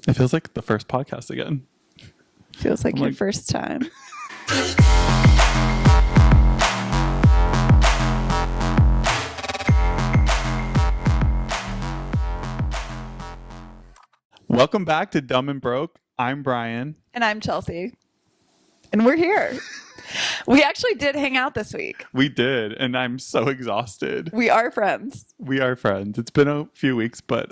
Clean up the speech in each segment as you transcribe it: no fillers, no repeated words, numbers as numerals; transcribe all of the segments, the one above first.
It feels like the first podcast again. Feels like your first time. Welcome back to Dumb and Broke. I'm Bryan. And I'm Chelsea. And we're here. We actually did hang out this week. We did, and I'm so exhausted. We are friends. We are friends. It's been a few weeks, but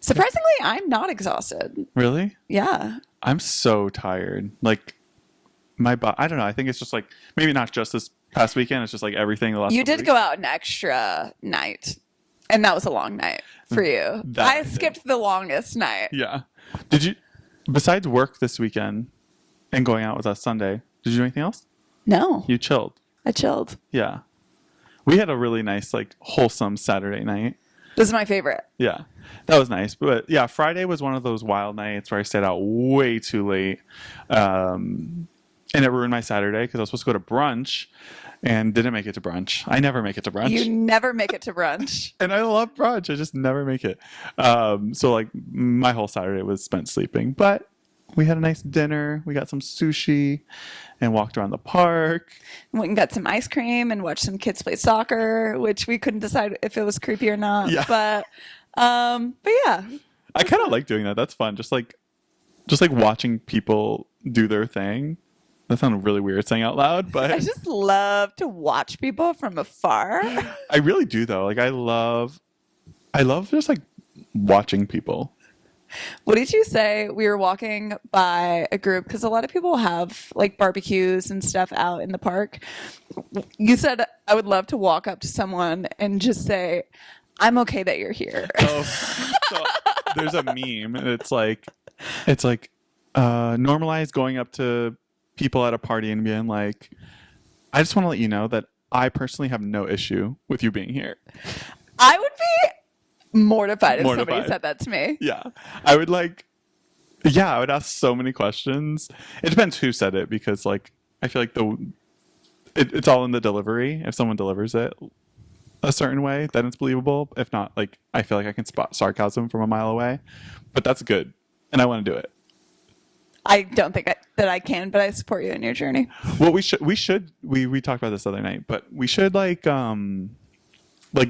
surprisingly, I'm not exhausted. Really? Yeah. I'm so tired. Like my body, I don't know. I think it's just like maybe not just this past weekend. It's just like everything the last. You did go out an extra night, and that was a long night for you. I skipped the longest night. Yeah. Did you? Besides work this weekend and going out with us Sunday, did you do anything else? No. You chilled. I chilled. Yeah. We had a really nice, like, wholesome Saturday night. This is my favorite. Yeah. That was nice. But yeah, Friday was one of those wild nights where I stayed out way too late. And it ruined my Saturday because I was supposed to go to brunch and didn't make it to brunch. I never make it to brunch. You never make it to brunch. And I love brunch. I just never make it. So like my whole Saturday was spent sleeping. But we had a nice dinner. We got some sushi and walked around the park. Went and got some ice cream and watched some kids play soccer, which we couldn't decide if it was creepy or not. Yeah. But yeah. I kind of like doing that. That's fun. Just like watching people do their thing. That sounded really weird saying out loud, but I just love to watch people from afar. I really do though. Like I love just like watching people. What did you say? We were walking by a group because a lot of people have like barbecues and stuff out in the park. You said I would love to walk up to someone and just say, "I'm okay that you're here." So there's a meme and it's like normalize going up to people at a party and being like, I just want to let you know that I personally have no issue with you being here. I would be mortified if somebody said that to me. Yeah. I would ask so many questions. It depends who said it because like I feel like it's all in the delivery. If someone delivers it a certain way, then it's believable. If not, like I feel like I can spot sarcasm from a mile away. But that's good. And I want to do it. I don't think that I can, but I support you in your journey. Well, we talked about this the other night, but we should like go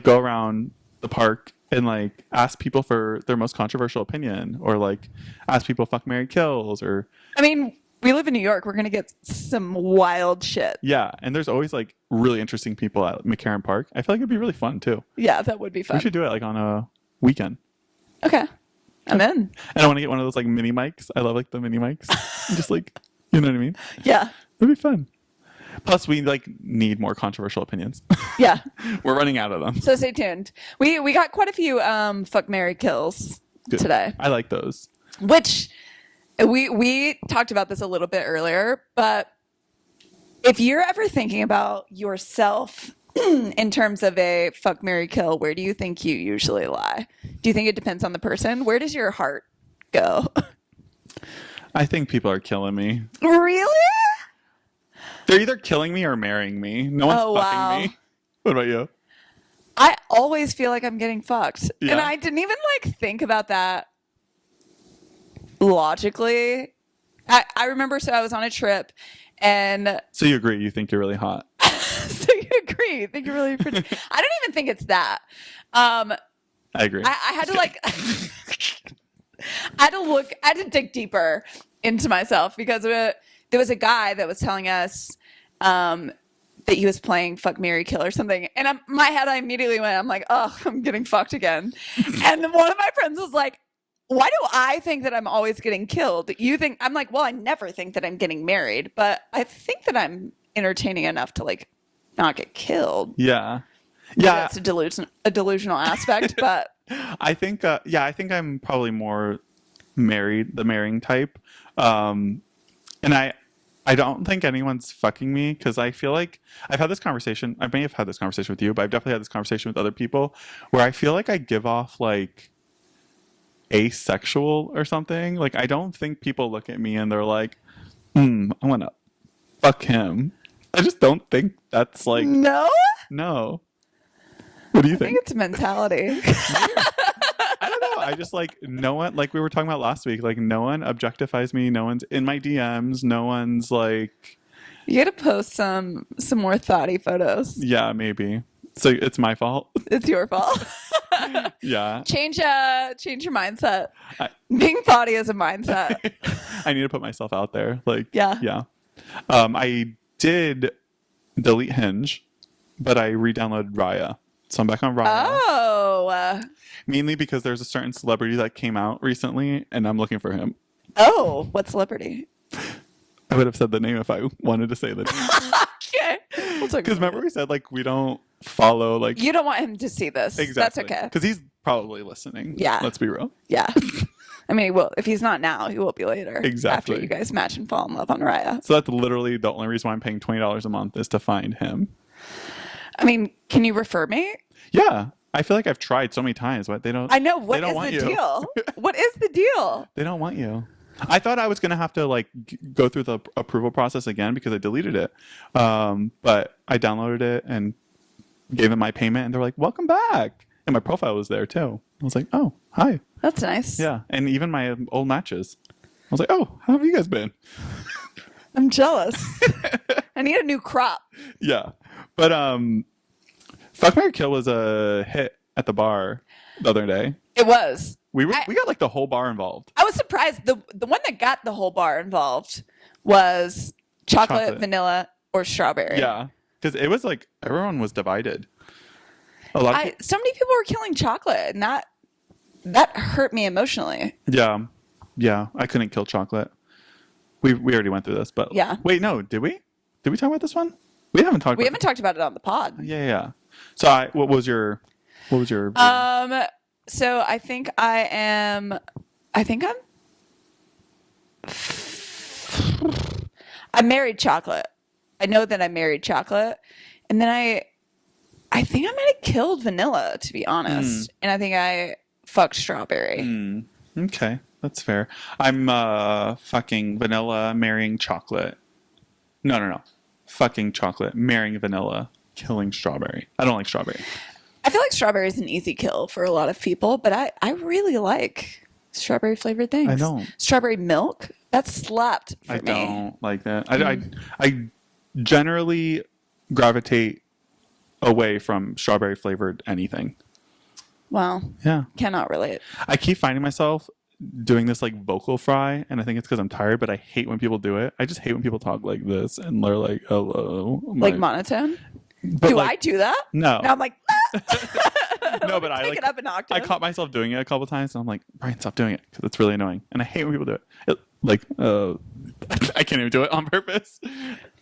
around the park and like ask people for their most controversial opinion, or like ask people fuck, marry, kills, or. I mean, we live in New York. We're gonna get some wild shit. Yeah, and there's always like really interesting people at McCarran Park. I feel like it'd be really fun too. Yeah, that would be fun. We should do it like on a weekend. Okay. I'm in. And I want to get one of those like mini mics. I love like the mini mics. Just like, you know what I mean? Yeah. It'd be fun. Plus, we like need more controversial opinions. Yeah. We're running out of them. So stay tuned. We got quite a few fuck, marry, kills today. I like those. Which we talked about this a little bit earlier, but if you're ever thinking about yourself in terms of a fuck, marry, kill, where do you think you usually lie? Do you think it depends on the person? Where does your heart go? I think people are killing me. Really? They're either killing me or marrying me. No one's fucking me. What about you? I always feel like I'm getting fucked. Yeah. And I didn't even like think about that logically. I remember, so I was on a trip and... So you agree, you think you're really hot. So you agree. You think you're really pretty. I don't even think it's that. I agree. I had to like... I had to dig deeper into myself because there was a guy that was telling us that he was playing fuck, marry, kill or something. And my head, I immediately went, I'm like, oh, I'm getting fucked again. And one of my friends was like, why do I think that I'm always getting killed? You think, I'm like, well, I never think that I'm getting married, but I think that I'm entertaining enough to like not get killed. Yeah. Yeah. That's a delusional aspect, but I think I'm probably more the marrying type. And I don't think anyone's fucking me because I feel like I've had this conversation. I may have had this conversation with you, but I've definitely had this conversation with other people where I feel like I give off like asexual or something. Like I don't think people look at me and they're like, I want to fuck him. I just don't think that's like... No? No. What do you think? I think it's a mentality. I don't know. I just like no one, like we were talking about last week, like no one objectifies me. No one's in my DMs. No one's like, You gotta post some more thoughty photos. yeah, maybe. So it's my fault. It's your fault. Yeah. Change your mindset. I- Being thoughty is a mindset. I need to put myself out there. Like, Yeah. yeah. I did delete Hinge, but I re-downloaded Raya. So I'm back on Raya. Oh. Mainly because there's a certain celebrity that came out recently, and I'm looking for him. Oh, what celebrity? I would have said the name if I wanted to say the name. Okay. We'll talk Because about remember we said like we don't follow like it. You don't want him to see this. exactly. That's okay. Because he's probably listening. Yeah. Let's be real. Yeah. I mean, he will. If he's not now, he will be later. Exactly. After you guys match and fall in love on Raya. So that's literally the only reason why I'm paying $20 a month is to find him. I mean, can you refer me? Yeah. I feel like I've tried so many times, but they don't. I know. They What don't is want the you. deal? What is the deal? They don't want you. I thought I was gonna have to like go through the approval process again because I deleted it, but I downloaded it and gave them my payment, and they're like, "Welcome back," and my profile was there too. I was like, "Oh, hi." That's nice. Yeah, and even my old matches. I was like, "Oh, how have you guys been?" I'm jealous. I need a new crop. Yeah, but Fuck Mary Kill was a hit at the bar the other day. It was. We got like the whole bar involved. I was surprised. The one that got the whole bar involved was chocolate, vanilla, or strawberry. Yeah, because it was like everyone was divided. A lot. Of So many people were killing chocolate, and that hurt me emotionally. yeah. I couldn't kill chocolate. We already went through this, but Yeah. Wait, no, did we? Did we talk about this one? We haven't talked. We about haven't talked about it on the pod. Yeah. So what was your? So I think I'm married chocolate. I know that I married chocolate. And then I think I might have killed vanilla, to be honest. And I think I fucked strawberry. Okay, that's fair. I'm fucking vanilla marrying chocolate. No. Fucking chocolate marrying vanilla, killing strawberry. I don't like strawberry. I feel like strawberry is an easy kill for a lot of people, but I really like strawberry flavored things. I don't. Strawberry milk, that slapped for me. I don't like that. I generally gravitate away from strawberry flavored anything. Wow. Yeah. Cannot relate. I keep finding myself doing this like vocal fry, and I think it's because I'm tired, but I hate when people do it. I just hate when people talk like this and they're like, hello. Like monotone? But Do like, I do that? No. Now I'm like, No, but I take like, it up an octave. I caught myself doing it a couple times, and I'm like, Brian, stop doing it because it's really annoying, and I hate when people do it. I can't even do it on purpose.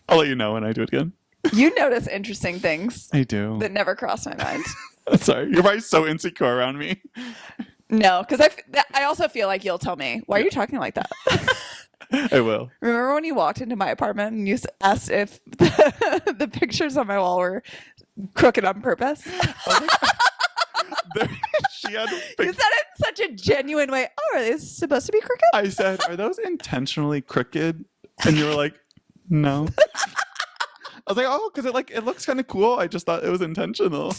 I'll let you know when I do it again. You notice interesting things I do. that never crossed my mind. Sorry, you're probably so insecure around me. No, because I also feel like you'll tell me, why are you talking like that? I will. Remember when you walked into my apartment and you asked if the pictures on my wall were crooked on purpose? She had. You said it in such a genuine way. Oh, are they supposed to be crooked? I said, "Are those intentionally crooked?" And you were like, "No." I was like, "Oh, because it looks kind of cool. I just thought it was intentional."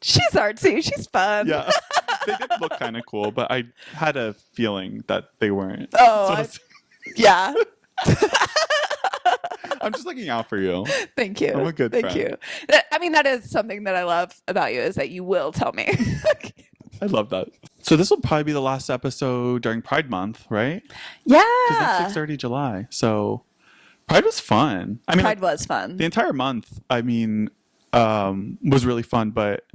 She's artsy. She's fun. Yeah, they did look kind of cool, but I had a feeling that they weren't. Oh, yeah. I'm just looking out for you. Thank you. I'm a good Thank friend. you. I mean, that is something that I love about you is that you will tell me. I love that. So this will probably be the last episode during Pride Month, right? Yeah. Because next week's already July. So Pride was fun. I mean, Pride was fun. the entire month, I mean, was really fun. But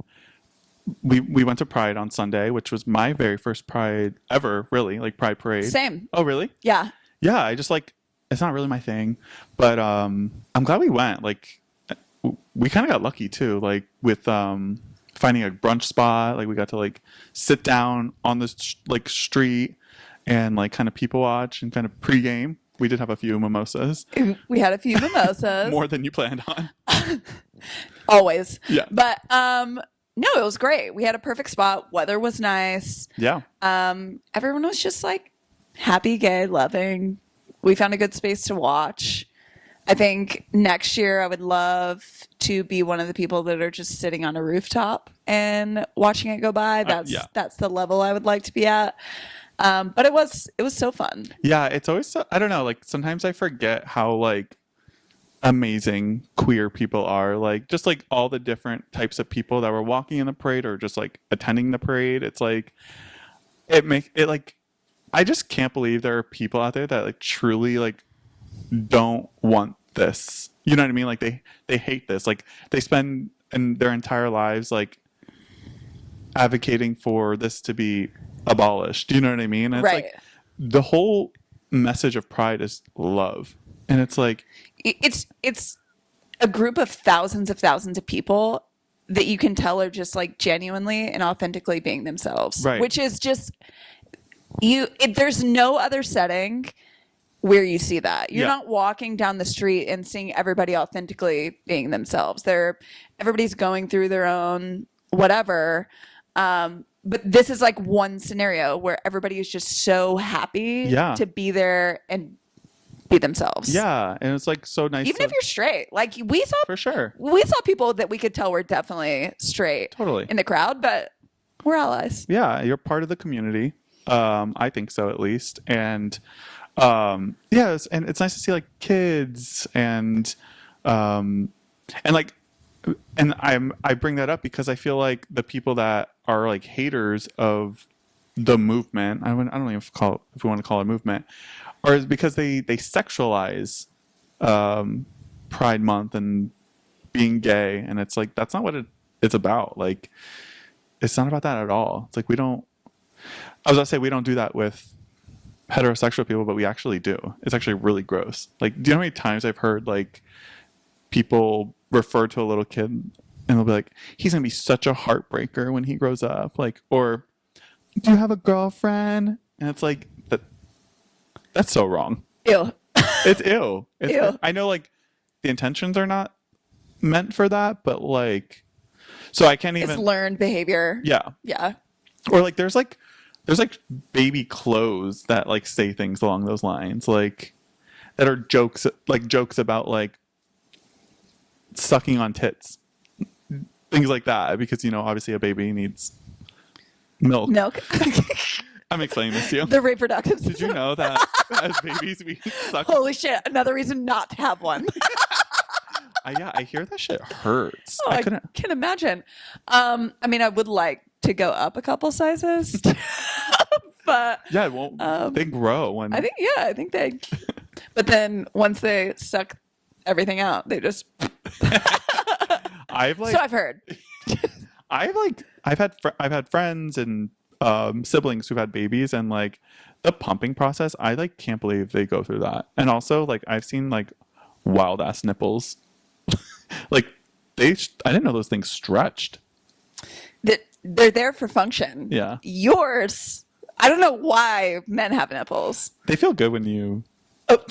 we went to Pride on Sunday, which was my very first Pride ever, really, like Pride Parade. Same. Oh, really? Yeah. Yeah, I just like, it's not really my thing. But I'm glad we went. Like, we kind of got lucky too, like with finding a brunch spot. Like we got to like sit down on the street and like kind of people watch and kind of pregame. We did have a few mimosas. We had a few mimosas. More than you planned on. Always. Yeah. But no, it was great. We had a perfect spot. Weather was nice. Yeah. Everyone was just like happy, gay, loving. We found a good space to watch. I think next year I would love to be one of the people that are just sitting on a rooftop and watching it go by. That's the level I would like to be at. But it was so fun. Yeah, it's always so, I don't know, like sometimes I forget how like amazing queer people are. Like just like all the different types of people that were walking in the parade or just like attending the parade. It's like it like I just can't believe there are people out there that like truly like don't want this. You know what I mean? Like they hate this. Like they spend in their entire lives like advocating for this to be abolished. Do you know what I mean? And it's Right. like the whole message of Pride is love. And it's like It's a group of thousands of people that you can tell are just like genuinely and authentically being themselves. Right. Which is just there's no other setting where you see that. You're Yeah. not walking down the street and seeing everybody authentically being themselves. Everybody's going through their own whatever. But this is like one scenario where everybody is just so happy Yeah. to be there and be themselves. yeah, and it's like so nice Even to- if you're straight. Like we saw for sure. people that we could tell were definitely straight Totally. in the crowd, but we're allies. Yeah, you're part of the community. I think so at least. And yes, and it's nice to see like kids and like and I bring that up because I feel like the people that are like haters of the movement, I don't even call it, if we want to call it a movement, or is because they sexualize Pride Month and being gay, and it's like that's not what it's about. Like it's not about that at all. It's like we don't. I was gonna say we don't do that with heterosexual people, but we actually do. It's actually really gross. Like, do you know how many times I've heard like people refer to a little kid and they'll be like, "He's gonna be such a heartbreaker when he grows up," like, or "Do you have a girlfriend?" And it's like that's so wrong. Ew. It's ill. Ew. I know like the intentions are not meant for that, but like, so I can't It's even. learned behavior. Yeah. Yeah. Or like there's like baby clothes that like say things along those lines, like that are jokes about like sucking on tits, things like that, because you know obviously a baby needs milk. Milk. I'm explaining this to you. The reproductive Did you system. know that as babies we suck? Holy shit. Another reason not to have one. Yeah, I hear that shit hurts. Oh, I I couldn't. can imagine. I mean, I would like to go up a couple sizes, but Yeah, it won't. They grow when. I think they. But then once they suck everything out, they just. I've like. So I've heard. I've had friends and siblings who've had babies, and like the pumping process, I like can't believe they go through that. And also like I've seen like wild ass nipples. Like I didn't know those things stretched. That they're there for function. Yeah. Yours, I don't know why men have nipples. They feel good when you. Oh.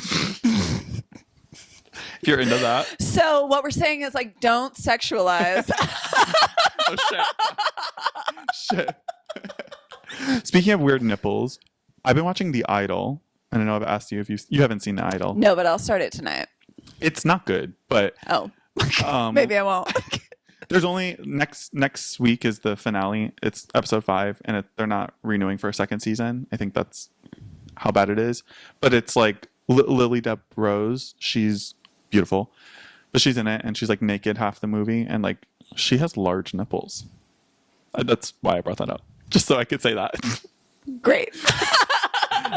If you're into that. So what we're saying is like, don't sexualize. Oh shit. Shit. Speaking of weird nipples, I've been watching The Idol, and I know I've asked you if you haven't seen The Idol. No, but I'll start it tonight. It's not good, but Oh, maybe I won't. there's only next week is the finale. It's episode 5, and they're not renewing for a second season. I think that's how bad it is. But it's like Lily Deb Rose. She's beautiful, but she's in it, and she's like naked half the movie, and like she has large nipples. That's why I brought that up, just so I could say that. Great.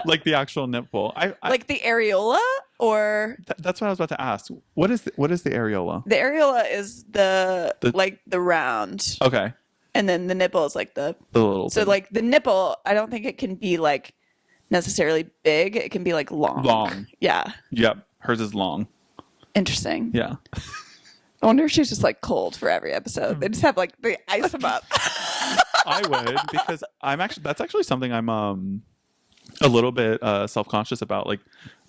Like the actual nipple. I Like the areola, or that's what I was about to ask. What is the areola? the areola is the The- like the round, Okay, and then the nipple is like the. the little So thing. like the nipple, I don't think it can be like necessarily big. It can be like long. Long. Yeah. Yep, hers is long. Interesting. Yeah. I wonder if she's just like cold for every episode. They just have like they ice them up. I would, because that's actually something I'm a little bit self-conscious about. Like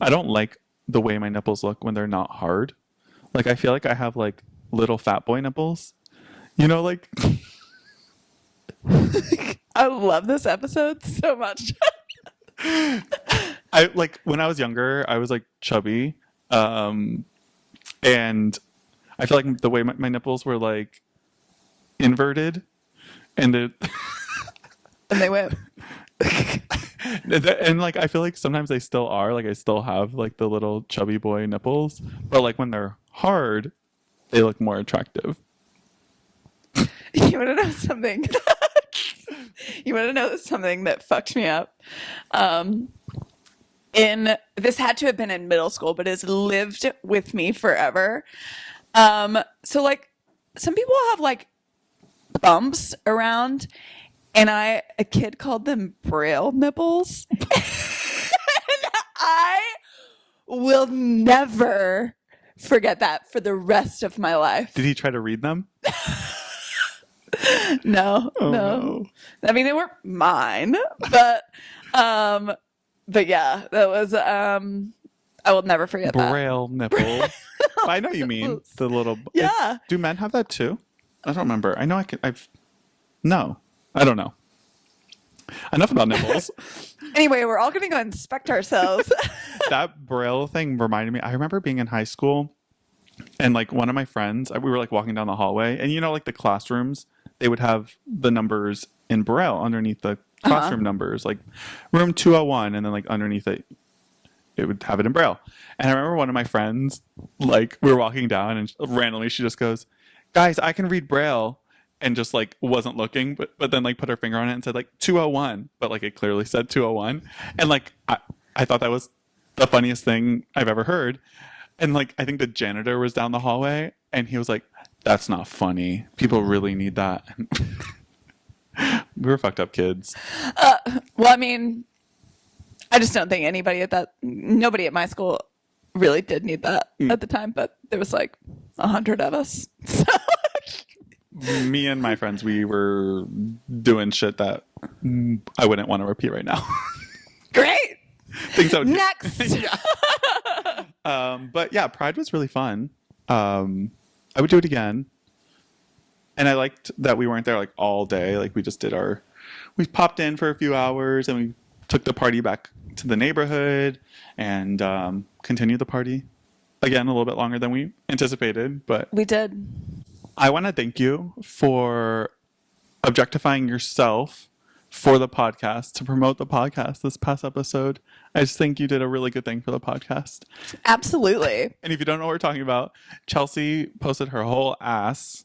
I don't like the way my nipples look when they're not hard. Like I feel like I have like little fat boy nipples. You know, like I love this episode so much. I like when I was younger, I was like chubby. and I feel like the way my nipples were like inverted, and it And they went, and like I feel like sometimes they still are, like I still have like the little chubby boy nipples, but like when they're hard, they look more attractive. you want to know something? You want to know something that fucked me up? In this had to have been in middle school, but has lived with me forever. So like some people have like bumps around, and a kid called them braille nipples. And I will never forget that for the rest of my life. Did he try to read them? No, Oh, no. no. I mean, they weren't mine, but yeah, that was I will never forget that. Braille nipple. I know what you mean the little. Yeah. Do men have that too? I don't remember. I know I can. No, I don't know. Enough about nipples. Anyway, we're all gonna go inspect ourselves. That braille thing reminded me. I remember being in high school, and like one of my friends, we were like walking down the hallway, and you know, like the classrooms, they would have the numbers in braille underneath the classroom numbers, like room 201, and then like underneath it, it would have it in braille. And I remember one of my friends, like we were walking down, and randomly she just goes, "Guys, I can read braille." And just like wasn't looking, but then like put her finger on it and said like 201, but like it clearly said 201. And like I thought that was the funniest thing I've ever heard. And like I think the janitor was down the hallway, and he was like, "That's not funny. People really need that." We were fucked up kids. Well, I mean, I just don't think nobody at my school really did need that at the time, but there was like 100 of us. So. Me and my friends, we were doing shit that I wouldn't want to repeat right now. Great. Things that would Next. But yeah, Pride was really fun. I would do it again. And I liked that we weren't there like all day. Like we just we popped in for a few hours, and we took the party back to the neighborhood and continued the party again a little bit longer than we anticipated. But We did. I want to thank you for objectifying yourself for the podcast, to promote the podcast this past episode. I just think you did a really good thing for the podcast. Absolutely. And if you don't know what we're talking about, Chelsea posted her whole ass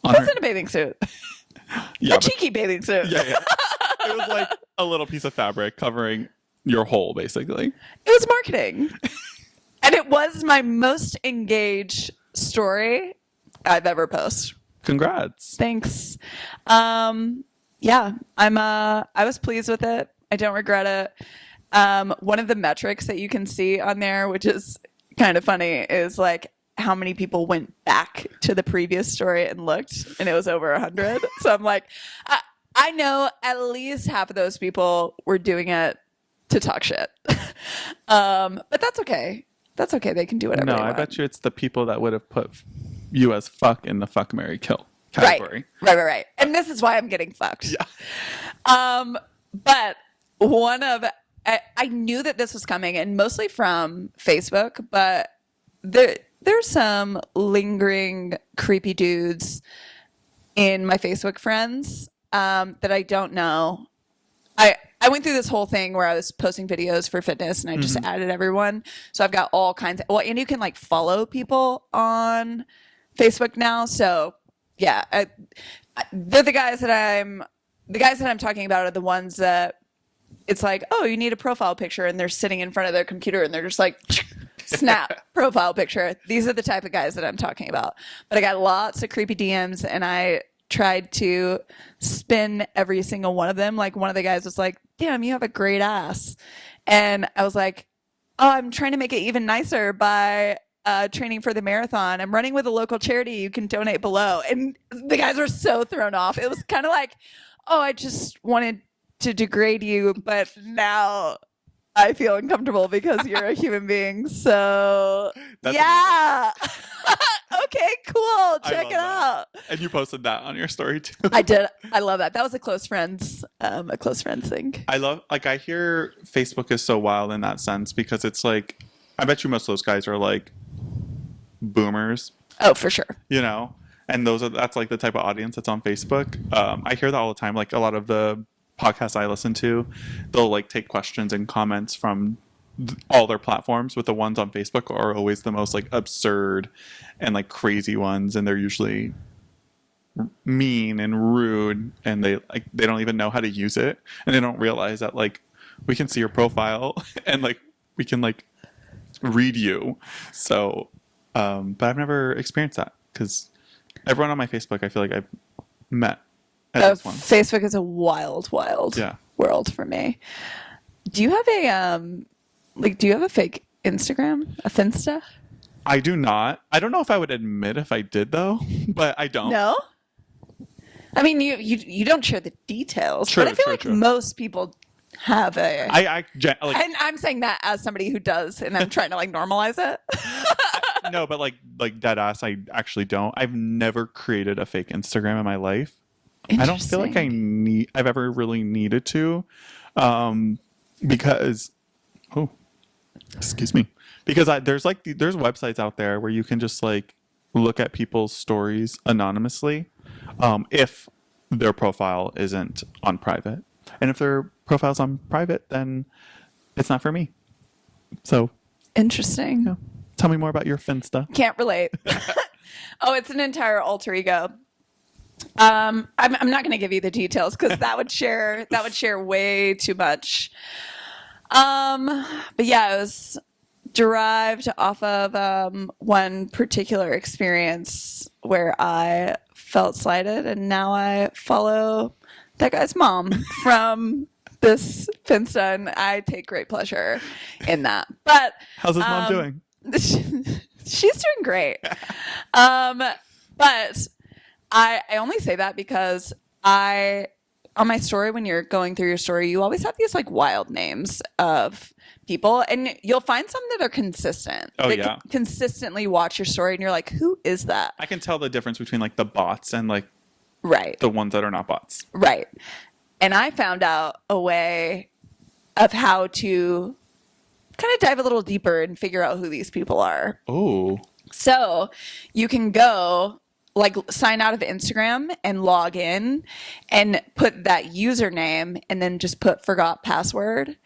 I on was her. in a bathing suit. Yeah, A cheeky bathing suit. yeah. It was like a little piece of fabric covering your hole, basically. It was marketing. And it was my most engaged story I've ever posted. Congrats. Thanks. Yeah, I was pleased with it. I don't regret it. One of the metrics that you can see on there, which is kind of funny, is like how many people went back to the previous story and looked, and it was over 100. So I'm like, I know at least half of those people were doing it to talk shit. But that's okay. That's okay. They can do whatever No, they I want. bet you it's the people that would have put you as fuck in the fuck, marry, kill category. Right. And this is why I'm getting fucked. Yeah. But I knew that this was coming, and mostly from Facebook, but there's some lingering creepy dudes in my Facebook friends that I don't know. I went through this whole thing where I was posting videos for fitness, and I just added everyone. So I've got all kinds and you can like follow people on Facebook now. So yeah, they're the guys that I'm talking about are the ones that it's like, oh, you need a profile picture, and they're sitting in front of their computer and they're just like, snap, profile picture. These are the type of guys that I'm talking about. But I got lots of creepy DMs, and I tried to spin every single one of them. Like one of the guys was like, damn, you have a great ass. And I was like, oh, I'm trying to make it even nicer by training for the marathon. I'm running with a local charity. You can donate below. And the guys were so thrown off. It was kind of like, oh, I just wanted to degrade you, but now I feel uncomfortable because you're a human being. So That's yeah. Okay, cool. I Check love it out. And you posted that on your story too. I did. I love that. That was a close friends thing. I hear Facebook is so wild in that sense, because it's like, I bet you most of those guys are like boomers, Oh, for sure. you know, and that's like the type of audience that's on Facebook. I hear that all the time. Like a lot of the podcasts I listen to, they'll like take questions and comments from all their platforms, with the ones on Facebook are always the most like absurd and like crazy ones, and they're usually mean and rude, and they don't even know how to use it, and they don't realize that like we can see your profile and like we can like read you. So but I've never experienced that because everyone on my Facebook I feel like I've met at least once. Facebook is a wild, wild Yeah. world for me. Do you have a fake Instagram? A Finsta? I do not. I don't know if I would admit if I did though, but I don't. No? I mean, you don't share the details, True, but I feel true, like true. most people have a. Like And I'm saying that as somebody who does, and I'm trying to like normalize it. no, but like dead ass, I actually don't. I've never created a fake Instagram in my life. I don't feel like I've ever really needed to, because excuse me, because there's websites out there where you can just like look at people's stories anonymously, if their profile isn't on private, and if their profile's on private, then it's not for me. So Interesting. yeah. Tell me more about your Finsta. Can't relate. Oh, it's an entire alter ego. I'm not going to give you the details because that would share way too much. But yeah, it was derived off of one particular experience where I felt slighted, and now I follow that guy's mom from this Finsta, and I take great pleasure in that. But How's his mom doing? she's doing great. But I only say that because on my story, when you're going through your story, you always have these like wild names of people, and you'll find some that are consistent. Oh, that yeah. consistently watch your story, and you're like, who is that? I can tell the difference between like the bots and like Right. the ones that are not bots. Right. And I found out a way of how to kind of dive a little deeper and figure out who these people are. Oh. So you can go like sign out of Instagram and log in and put that username and then just put forgot password.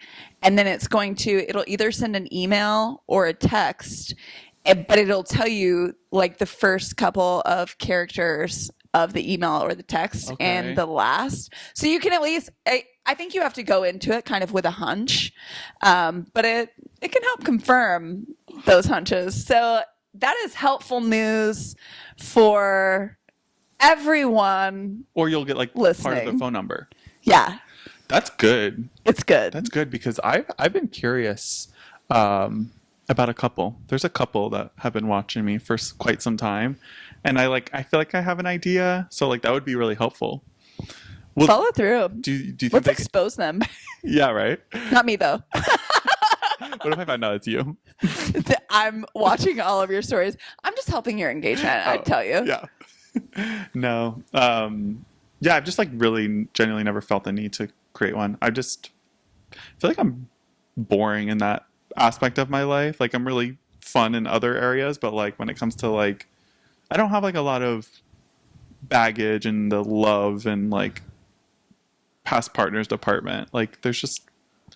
And then it'll either send an email or a text, but it'll tell you like the first couple of characters of the email or the text and the last. So you can at least, I think you have to go into it kind of with a hunch, but it can help confirm those hunches. So that is helpful news for everyone. Or you'll get like listening. part of the phone number. Yeah, That's good. it's good. That's good because I've been curious about a couple. There's a couple that have been watching me for quite some time, and I feel like I have an idea. So like that would be really helpful. Well, Follow through. do you think Let's expose them. Yeah, right. Not me though. What if I find out it's you? I'm watching all of your stories. I'm just helping your engagement, I'd tell you. Yeah. No. Yeah, I've just like really genuinely never felt the need to create one. I just feel like I'm boring in that aspect of my life. Like I'm really fun in other areas, but like when it comes to like, I don't have like a lot of baggage and the love and like past partners department. Like there's just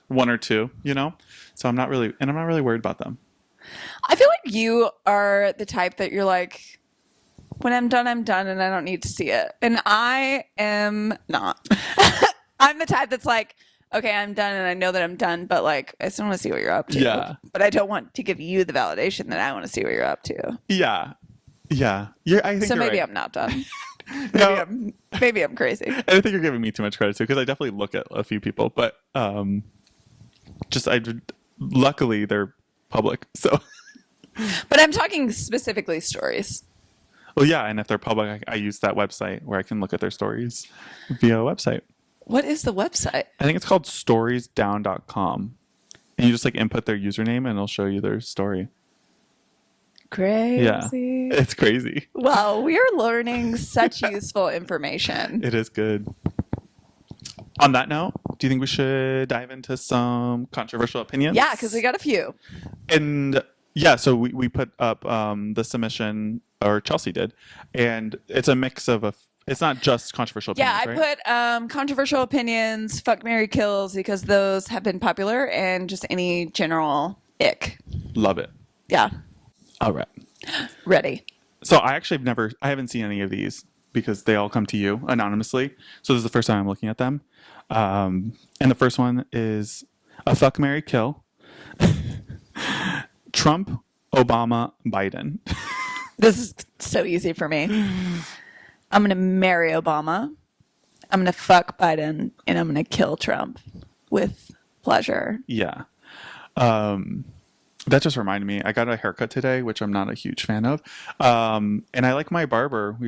one or two, you know? So I'm not really worried about them. I feel like you are the type that you're like, when I'm done, and I don't need to see it. And I am not. I'm the type that's like, okay, I'm done and I know that I'm done, but like, I still want to see what you're up to. Yeah. But I don't want to give you the validation that I want to see what you're up to. Yeah. Yeah. I think So you're maybe right. I'm not done. No. Maybe I'm crazy. I think you're giving me too much credit too, because I definitely look at a few people, but luckily they're public. So, But I'm talking specifically stories. well, yeah, and if they're public, I use that website where I can look at their stories via a website. What is the website? I think it's called storiesdown.com, and you just like input their username and it'll show you their story. Crazy. Yeah, it's crazy. Wow, we are learning such useful information. It is good. On that note, do you think we should dive into some controversial opinions? Yeah, because we got a few. And Yeah, so we put up the submission, or Chelsea did, and it's a mix of it's not just controversial Yeah, opinions, right? I put controversial opinions, fuck Mary kills, because those have been popular, and just any general ick. Love it. Yeah, All right. ready. So I haven't seen any of these because they all come to you anonymously. So this is the first time I'm looking at them. And the first one is a fuck, marry, kill. Trump, Obama, Biden. This is so easy for me. I'm going to marry Obama. I'm going to fuck Biden, and I'm going to kill Trump with pleasure. Yeah. That just reminded me, I got a haircut today, which I'm not a huge fan of. And I like my barber.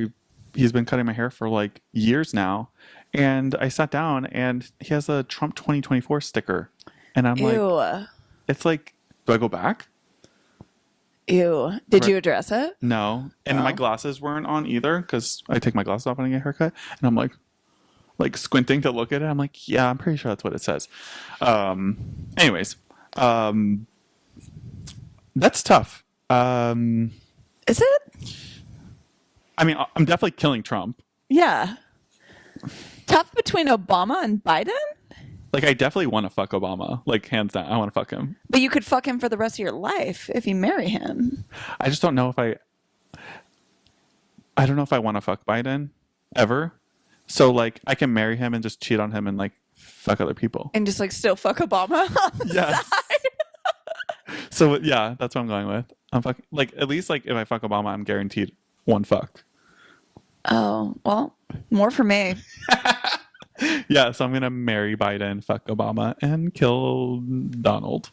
He's been cutting my hair for like years now. And I sat down and he has a Trump 2024 sticker. And I'm like, Ew. it's like, do I go back? Ew. Did Right. you address it? No. And my glasses weren't on either because I take my glasses off when I get a haircut. And I'm like squinting to look at it. I'm like, yeah, I'm pretty sure that's what it says. Anyways, that's tough. Is it? I mean, I'm definitely killing Trump. Yeah. Tough between Obama and Biden? Like, I definitely want to fuck Obama. Like, hands down, I want to fuck him. But you could fuck him for the rest of your life if you marry him. I just don't know if I don't know if I want to fuck Biden ever. So, like, I can marry him and just cheat on him and, like, fuck other people. And just like still fuck Obama on the Yes. side. So, yeah, that's what I'm going with. I'm fucking, like, at least, like, if I fuck Obama, I'm guaranteed one fuck. Oh, well, more for me. Yeah, so I'm going to marry Biden, fuck Obama, and kill Donald.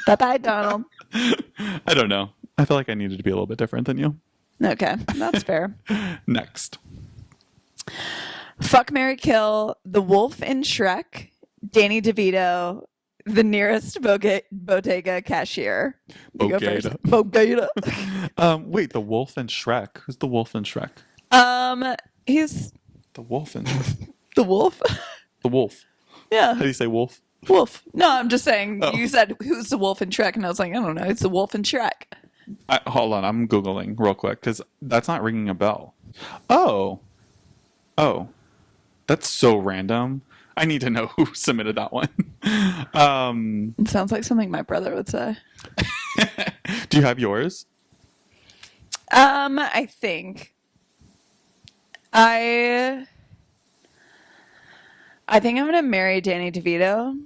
Bye-bye, Donald. I don't know. I feel like I needed to be a little bit different than you. Okay, that's fair. Next. Fuck, marry, kill, the wolf in Shrek, Danny DeVito, the nearest bodega cashier. You go first. Bodega. Bodega. Wait, the wolf and Shrek. Who's the wolf and Shrek? He's The wolf and the wolf. the wolf. Yeah, How do you say wolf? wolf. No, I'm just saying. Oh. You said who's the wolf in Shrek, and I was like, I don't know. It's the wolf in Shrek. Hold on, I'm googling real quick because that's not ringing a bell. Oh, that's so random. I need to know who submitted that one. It sounds like something my brother would say. Do you have yours? I think I think I'm gonna marry Danny DeVito.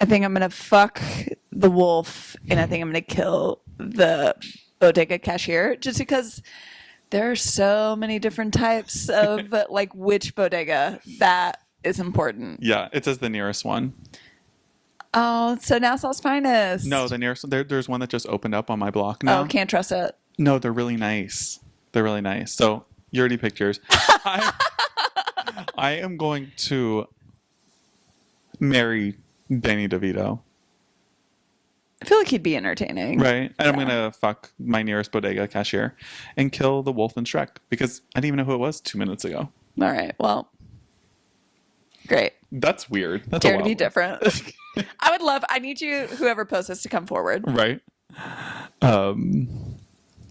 I think I'm gonna fuck the wolf, and I think I'm gonna kill the bodega cashier, just because there are so many different types of like which bodega that is important. Yeah, it says the nearest one. Oh, so Nassau's Finest. No, the nearest. There's one that just opened up on my block now. Oh, can't trust it. No, they're really nice. They're really nice. So you already picked yours. I am going to marry Danny DeVito. I feel like he'd be entertaining. Right. And I'm going to fuck my nearest bodega cashier and kill the wolf and Shrek because I didn't even know who it was 2 minutes ago. All right. Well, great. That's weird. That's Dare a to wild be one. different. I need you, whoever posts this, to come forward. Right.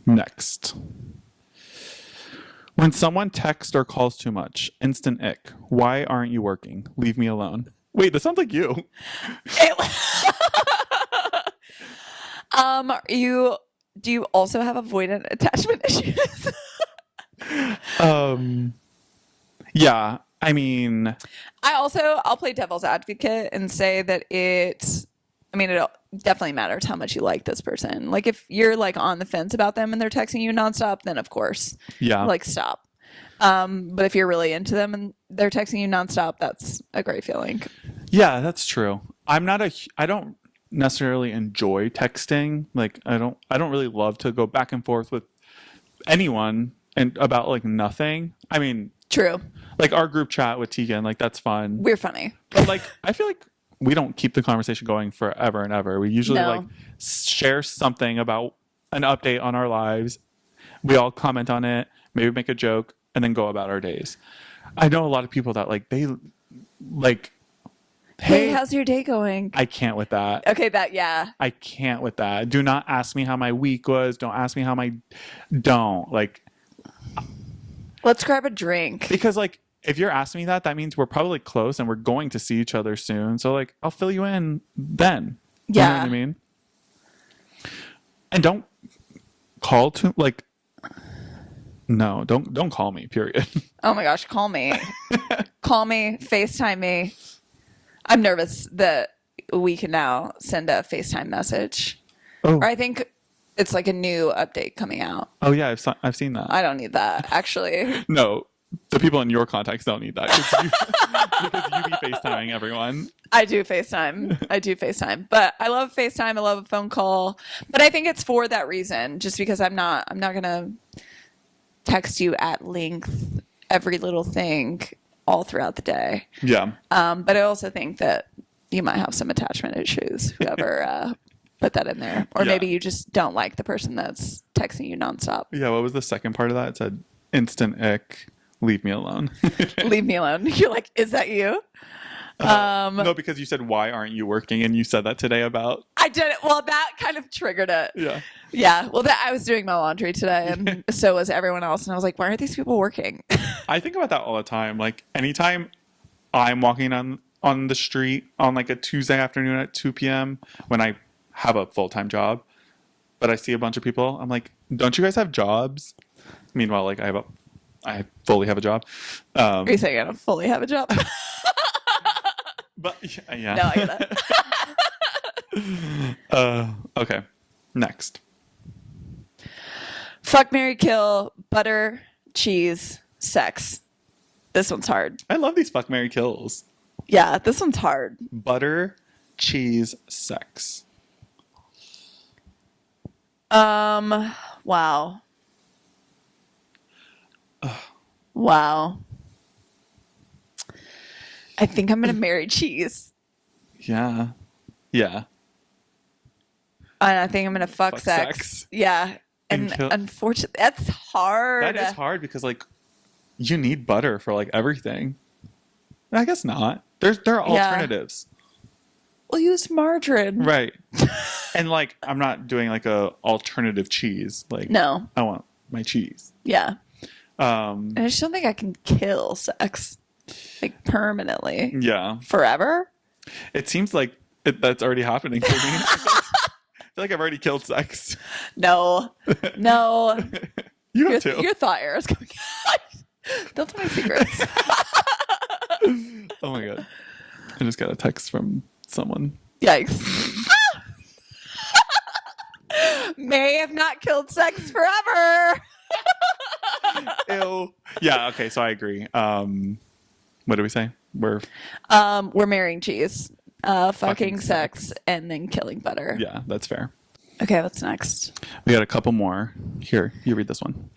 Next. When someone texts or calls too much, instant ick. Why aren't you working? Leave me alone. Wait, this sounds like you. Do you also have avoidant attachment issues? Yeah. I mean, I'll play devil's advocate and say that it definitely matters how much you like this person. Like if you're like on the fence about them and they're texting you nonstop, then of course, yeah. like stop. But if you're really into them and they're texting you nonstop, that's a great feeling. Yeah, that's true. I don't necessarily enjoy texting. Like I don't really love to go back and forth with anyone and about like nothing. I mean, True. like our group chat with Tegan, like that's fun. We're funny. But like I feel like we don't keep the conversation going forever and ever. We usually No. like share something about an update on our lives. We all comment on it, maybe make a joke, and then go about our days. I know a lot of people that like they Hey, how's your day going? I can't with that. Okay, yeah. I can't with that. Do not ask me how my week was. Don't ask me how my don't like Let's grab a drink. because like if you're asking me that, that means we're probably close and we're going to see each other soon. So like I'll fill you in then. You know what I mean? And don't call to like no, don't call me, period. Oh my gosh, call me. Call me, FaceTime me. I'm nervous that we can now send a FaceTime message. Oh. Or I think it's like a new update coming out. Oh yeah, I've seen that. I don't need that, actually. No, the people in your contacts don't need that because you be FaceTiming everyone. I do FaceTime. But I love FaceTime. I love a phone call. But I think it's for that reason, just because I'm not gonna text you at length every little thing all throughout the day. Yeah. But I also think that you might have some attachment issues, whoever put that in there. Or maybe you just don't like the person that's texting you nonstop. Yeah, what was the second part of that? It said instant ick, leave me alone. Leave me alone. You're like, is that you? No, because you said, why aren't you working? And you said that today about... I did it. Well, that kind of triggered it. Yeah. Yeah. Well, I was doing my laundry today, and so was everyone else. And I was like, why aren't these people working? I think about that all the time. Like, anytime I'm walking on the street on like a Tuesday afternoon at 2 p.m. when I have a full-time job, but I see a bunch of people, I'm like, don't you guys have jobs? Meanwhile, like, I fully have a job. Are you saying I don't fully have a job? But yeah. No, I get that. Okay. Next. Fuck, marry, kill, butter, cheese, sex. This one's hard. I love these fuck, marry, kills. Yeah, this one's hard. Butter, cheese, sex. Wow. Wow. I think I'm gonna marry cheese. Yeah. Yeah. And I think I'm gonna fuck Fuck sex. sex. Yeah. And unfortunately, that's hard. That is hard because like you need butter for like everything. I guess not. There are alternatives. We'll use margarine. Right. And like I'm not doing like a alternative cheese. Like No. I want my cheese. Yeah. And I just don't think I can kill sex. Like permanently. Yeah. Forever? It seems like that's already happening for me. I feel like I've already killed sex. No. No. You have too. Your thought error is coming out. Don't tell my secrets. Oh my god. I just got a text from someone. Yikes. May have not killed sex forever. Ew. Yeah, okay, so I agree. What do we say? We're marrying cheese. Fucking sex and then killing butter. Yeah, that's fair. Okay, what's next? We got a couple more. Here, you read this one.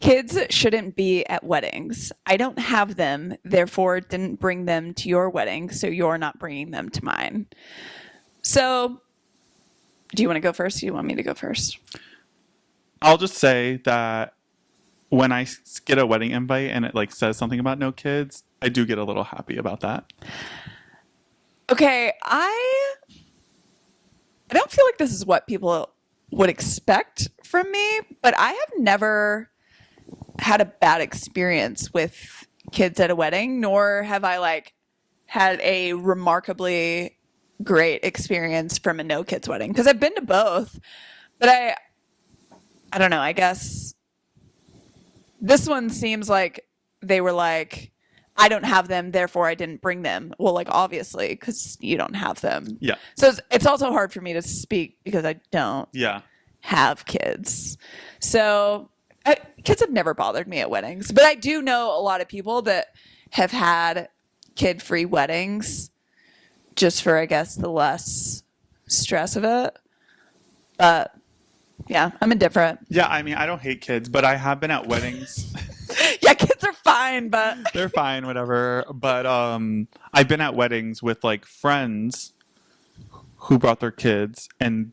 Kids shouldn't be at weddings. I don't have them, therefore didn't bring them to your wedding, so you're not bringing them to mine. So, do you want to go first? Or do you want me to go first? I'll just say that when I get a wedding invite and it like says something about no kids, I do get a little happy about that. Okay, I don't feel like this is what people would expect from me, but I have never had a bad experience with kids at a wedding, nor have I like had a remarkably great experience from a no kids wedding, because I've been to both, but I don't know, I guess this one seems like they were like, I don't have them, therefore I didn't bring them. Well, like obviously, because you don't have them. Yeah. So it's also hard for me to speak because I don't have kids. So kids have never bothered me at weddings, but I do know a lot of people that have had kid-free weddings just for, I guess, the less stress of it. But yeah, I'm indifferent. Yeah, I mean, I don't hate kids, but I have been at weddings. Yeah, kids are fine, but they're fine, whatever. But I've been at weddings with like friends who brought their kids, and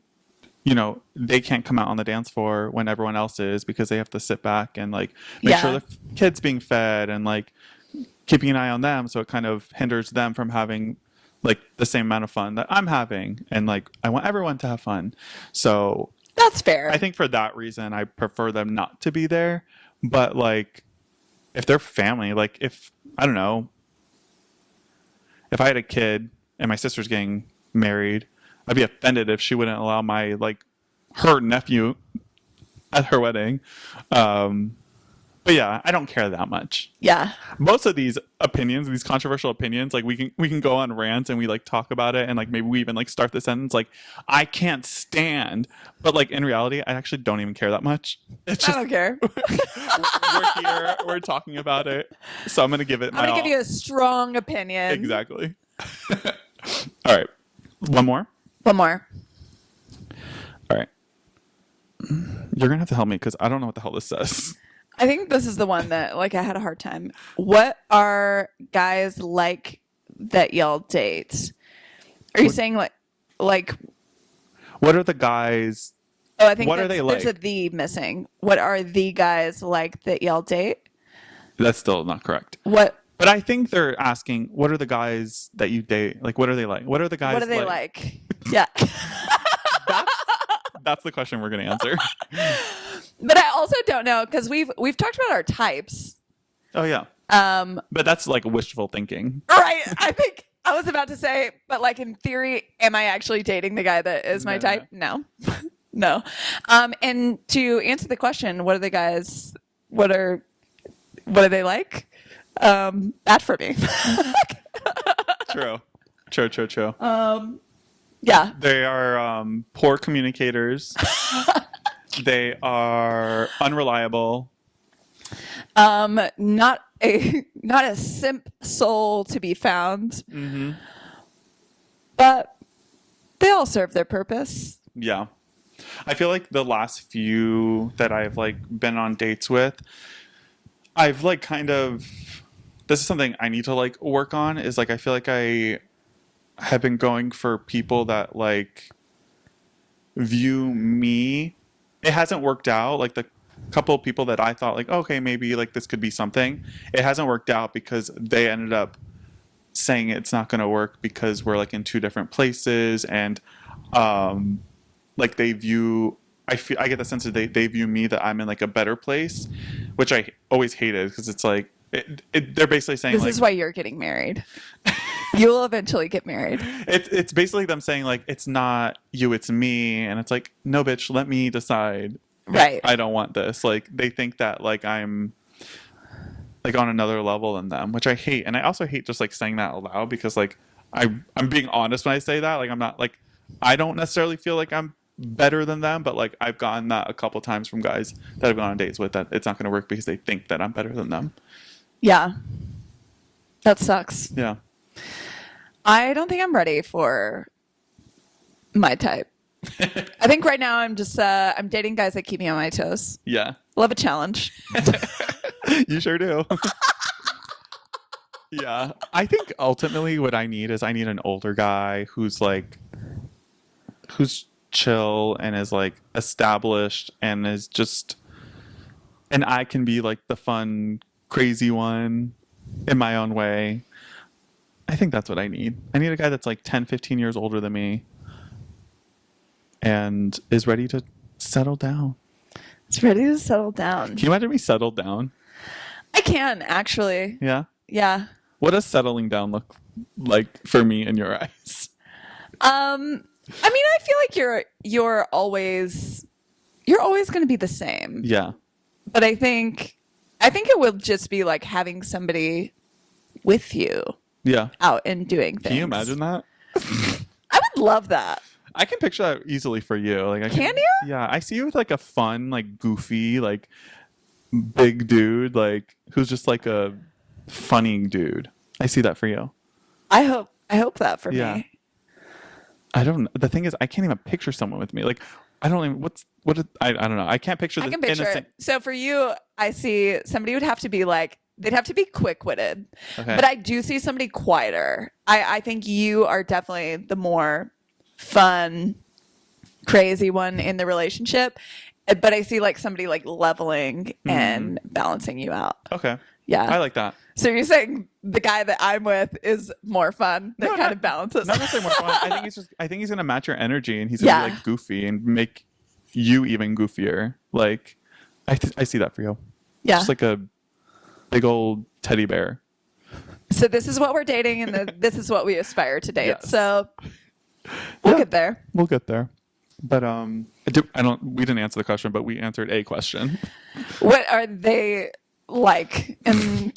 you know, they can't come out on the dance floor when everyone else is because they have to sit back and like make sure the kids being fed and like keeping an eye on them, so it kind of hinders them from having like the same amount of fun that I'm having, and like I want everyone to have fun. So That's fair. I think for that reason, I prefer them not to be there. But like, if they're family, like if I don't know, if I had a kid and my sister's getting married, I'd be offended if she wouldn't allow my like her nephew at her wedding. But yeah, I don't care that much. Yeah. Most of these opinions, these controversial opinions, like we can go on rants and we like talk about it, and like maybe we even like start the sentence like I can't stand, but like in reality I actually don't even care that much. It's I just don't care. we're here, we're talking about it, so I'm gonna give it I'm going to give you a strong opinion. exactly. All right, one more. One more. All right, you're gonna have to help me because I don't know what the hell this says. I think this is the one that like I had a hard time. What are guys like that y'all date? Are you saying like What are the guys? oh, I think What are they there's a like? the missing. What are the guys like that y'all date? That's still not correct. What But I think they're asking, what are the guys that you date? Like, what are they like? What are the guys what are they like? Yeah. That's the question we're going to answer. But I also don't know because we've talked about our types. Oh, yeah. But that's like wishful thinking. Right. I think I was about to say, but like in theory, am I actually dating the guy that is my type? No. No. And to answer the question, what are the guys, what are they like? That for me. True. Yeah. They are poor communicators. They are unreliable. Not a simp soul to be found. Mm-hmm. But they all serve their purpose. Yeah. I feel like the last few that I've like been on dates with, I've like kind of, this is something I need to like work on, is like I feel like I have been going for people that like view me. It hasn't worked out. Like the couple of people that I thought like, okay, maybe like this could be something. It hasn't worked out because they ended up saying it's not going to work because we're like in two different places, and like they view, I get the sense that they view me that I'm in like a better place, which I always hated because it's like they're basically saying This like, is why you're getting married. You will eventually get married. it's basically them saying like it's not you, it's me, and it's like, no bitch, let me decide. Right. I don't want this. Like they think that like I'm like on another level than them, which I hate. And I also hate just like saying that aloud because like I'm being honest when I say that. Like I'm not like, I don't necessarily feel like I'm better than them, but like I've gotten that a couple times from guys that I've gone on dates with, that it's not going to work because they think that I'm better than them. Yeah. That sucks. Yeah. I don't think I'm ready for my type. I think right now I'm just I'm dating guys that keep me on my toes. Yeah. Love a challenge. You sure do. Yeah. I think ultimately what I need is I need an older guy who's chill and is like established and is just, and I can be like the fun, crazy one in my own way. I think that's what I need. I need a guy that's like 10, 15 years older than me and is ready to settle down. It's ready to settle down. Can you imagine me settled down? I can actually. Yeah. Yeah. What does settling down look like for me in your eyes? I mean, I feel like you're always going to be the same. Yeah. But I think it will just be like having somebody with you. Yeah. Out and doing things. Can you imagine that? I would love that. I can picture that easily for you. Like, Can you? Yeah, I see you with like a fun, like goofy, like big dude, like who's just like a funny dude. I see that for you. I hope that for Yeah. me. I don't. The thing is, I can't even picture someone with me. Like, I don't even. I don't know. I can't picture. I this can picture it. So for you, I see somebody would have to be like, they'd have to be quick-witted. Okay. But I do see somebody quieter. I think you are definitely the more fun, crazy one in the relationship. But I see like somebody like leveling and balancing you out. Okay. Yeah. I like that. So you're saying the guy that I'm with is more fun? That No, kind of balances. Not necessarily more fun. I think he's gonna match your energy, and he's gonna be like goofy and make you even goofier. Like, I see that for you. Yeah. Just like a big old teddy bear. So this is what we're dating, and this is what we aspire to date. Yes. So we'll get there. We'll get there. But we didn't answer the question, but we answered a question. What are they like? And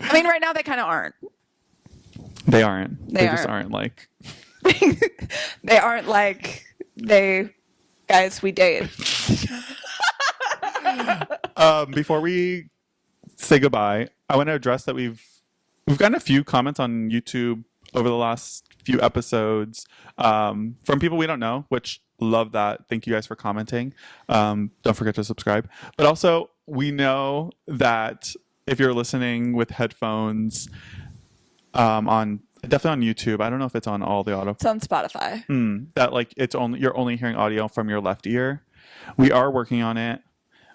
I mean, right now they kind of aren't. They aren't. They just aren't. aren't like. They aren't like guys we date. Before we say goodbye, I want to address that we've gotten a few comments on YouTube over the last few episodes from people we don't know, which love that. Thank you guys for commenting. Don't forget to subscribe. But also, we know that if you're listening with headphones on definitely on YouTube, I don't know if it's on all the audio. It's on Spotify. That like you're only hearing audio from your left ear. We are working on it.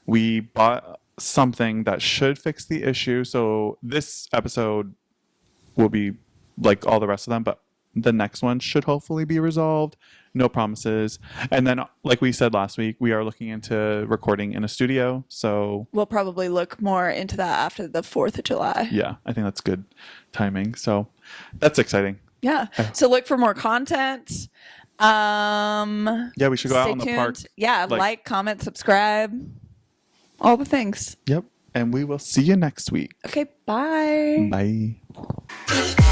We bought something that should fix the issue. So this episode will be like all the rest of them, but the next one should hopefully be resolved. No promises. And then, like we said last week, we are looking into recording in a studio. So We'll probably look more into that after the 4th of July. yeah, I think that's good timing. So that's exciting. Yeah. So look for more content. Yeah, we should go out in the park. Yeah, like, comment, subscribe. All the things. Yep. And we will see you next week. Okay, bye. Bye.